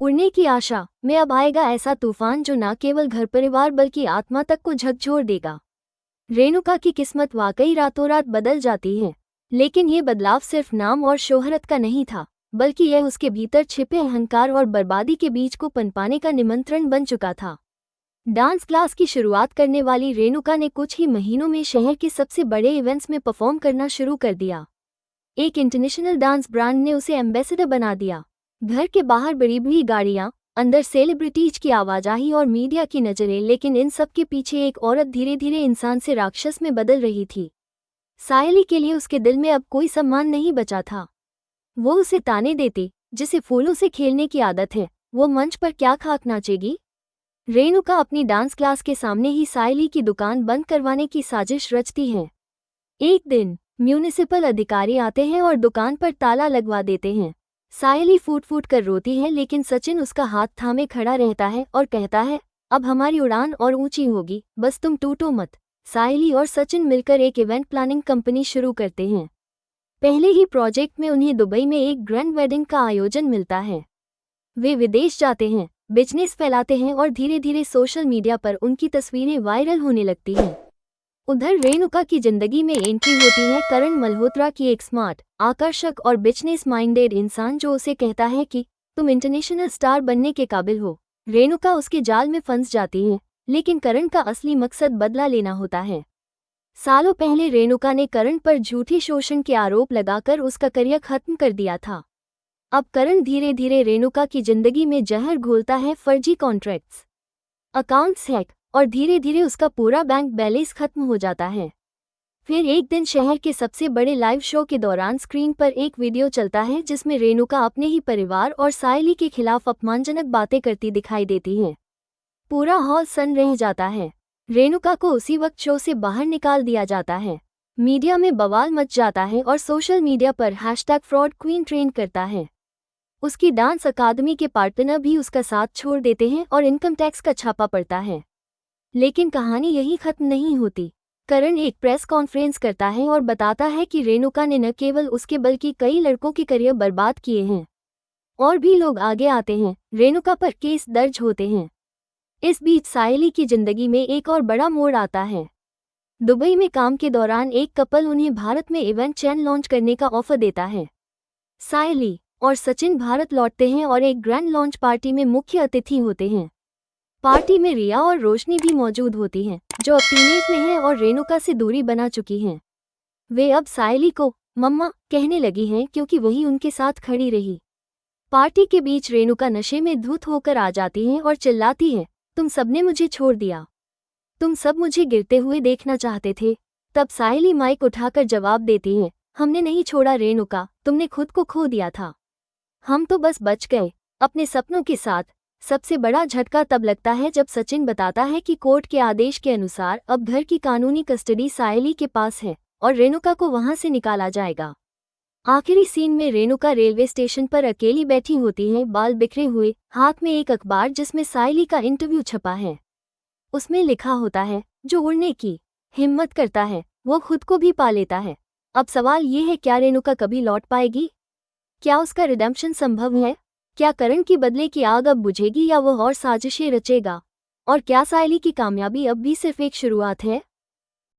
उड़ने की आशा में अब आएगा ऐसा तूफान जो न केवल घर परिवार बल्कि आत्मा तक को झकझोर देगा। रेणुका की किस्मत वाकई रातों रात बदल जाती है, लेकिन ये बदलाव सिर्फ नाम और शोहरत का नहीं था, बल्कि यह उसके भीतर छिपे अहंकार और बर्बादी के बीच को पनपाने का निमंत्रण बन चुका था। डांस क्लास की शुरुआत करने वाली रेणुका ने कुछ ही महीनों में शहर के सबसे बड़े इवेंट्स में परफॉर्म करना शुरू कर दिया। एक इंटरनेशनल डांस ब्रांड ने उसे एम्बेसडर बना दिया। घर के बाहर बड़ी बड़ी गाड़ियां, अंदर सेलिब्रिटीज की आवाजाही और मीडिया की नजरें, लेकिन इन सब के पीछे एक औरत धीरे धीरे इंसान से राक्षस में बदल रही थी। सायली के लिए उसके दिल में अब कोई सम्मान नहीं बचा था। वो उसे ताने देती, जिसे फूलों से खेलने की आदत है, वो मंच पर क्या खाक नाचेगी। रेणुका अपनी डांस क्लास के सामने ही सायली की दुकान बंद करवाने की साजिश रचती है। एक दिन म्यूनिसिपल अधिकारी आते हैं और दुकान पर ताला लगवा देते हैं। सायली फूट फूट कर रोती है, लेकिन सचिन उसका हाथ थामे खड़ा रहता है और कहता है, अब हमारी उड़ान और ऊंची होगी, बस तुम टूटो मत। सायली और सचिन मिलकर एक इवेंट प्लानिंग कंपनी शुरू करते हैं। पहले ही प्रोजेक्ट में उन्हें दुबई में एक ग्रैंड वेडिंग का आयोजन मिलता है। वे विदेश जाते हैं, बिजनेस फैलाते हैं और धीरे धीरे सोशल मीडिया पर उनकी तस्वीरें वायरल होने लगती हैं। उधर रेणुका की जिंदगी में एंट्री होती है करण मल्होत्रा की एक स्मार्ट, आकर्षक और बिजनेस माइंडेड इंसान, जो उसे कहता है कि तुम इंटरनेशनल स्टार बनने के काबिल हो। रेणुका उसके जाल में फंस जाती है, लेकिन करण का असली मकसद बदला लेना होता है। सालों पहले रेणुका ने करण पर झूठे शोषण के आरोप लगाकर उसका करियर खत्म कर दिया था। अब करण धीरे धीरे रेणुका की जिंदगी में जहर घोलता है, फर्जी कॉन्ट्रैक्ट्स, अकाउंट्स हैक और धीरे धीरे उसका पूरा बैंक बैलेंस खत्म हो जाता है। फिर एक दिन शहर के सबसे बड़े लाइव शो के दौरान स्क्रीन पर एक वीडियो चलता है जिसमें रेणुका अपने ही परिवार और सायली के खिलाफ अपमानजनक बातें करती दिखाई देती है। पूरा हॉल सन्न रह जाता है। रेणुका को उसी वक्त शो से बाहर निकाल दिया जाता है। मीडिया में बवाल मच जाता है और सोशल मीडिया पर #फ्रॉड क्वीन ट्रेंड करता है। उसकी डांस अकादमी के पार्टनर भी उसका साथ छोड़ देते हैं और इनकम टैक्स का छापा पड़ता है। लेकिन कहानी यही खत्म नहीं होती। करण एक प्रेस कॉन्फ्रेंस करता है और बताता है कि रेणुका ने न केवल उसके बल्कि कई लड़कों के करियर बर्बाद किए हैं। और भी लोग आगे आते हैं, रेणुका पर केस दर्ज होते हैं। इस बीच सायली की जिंदगी में एक और बड़ा मोड़ आता है। दुबई में काम के दौरान एक कपल उन्हें भारत में इवेंट चैन लॉन्च करने का ऑफर देता है। सायली और सचिन भारत लौटते हैं और एक ग्रैंड लॉन्च पार्टी में मुख्य अतिथि होते हैं। पार्टी में रिया और रोशनी भी मौजूद होती हैं, जो अब टीनेज में हैं और रेणुका से दूरी बना चुकी हैं। वे अब सायली को मम्मा कहने लगी हैं क्योंकि वही उनके साथ खड़ी रही। पार्टी के बीच रेणुका नशे में धुत होकर आ जाती है और चिल्लाती है, तुम सबने मुझे छोड़ दिया, तुम सब मुझे गिरते हुए देखना चाहते थे। तब सायली माइक उठाकर जवाब देती है, हमने नहीं छोड़ा रेणुका, तुमने खुद को खो दिया था, हम तो बस बच गए अपने सपनों के साथ। सबसे बड़ा झटका तब लगता है जब सचिन बताता है कि कोर्ट के आदेश के अनुसार अब घर की कानूनी कस्टडी सायली के पास है और रेणुका को वहां से निकाला जाएगा। आखिरी सीन में रेणुका रेलवे स्टेशन पर अकेली बैठी होती है, बाल बिखरे हुए, हाथ में एक अखबार जिसमें सायली का इंटरव्यू छपा है। उसमें लिखा होता है, जो उड़ने की हिम्मत करता है वो खुद को भी पा लेता है। अब सवाल ये है, क्या रेणुका कभी लौट पाएगी? क्या उसका रिडेम्पशन संभव है? क्या करण की बदले की आग अब बुझेगी या वो और साजिशें रचेगा? और क्या सायली की कामयाबी अब भी सिर्फ एक शुरुआत है?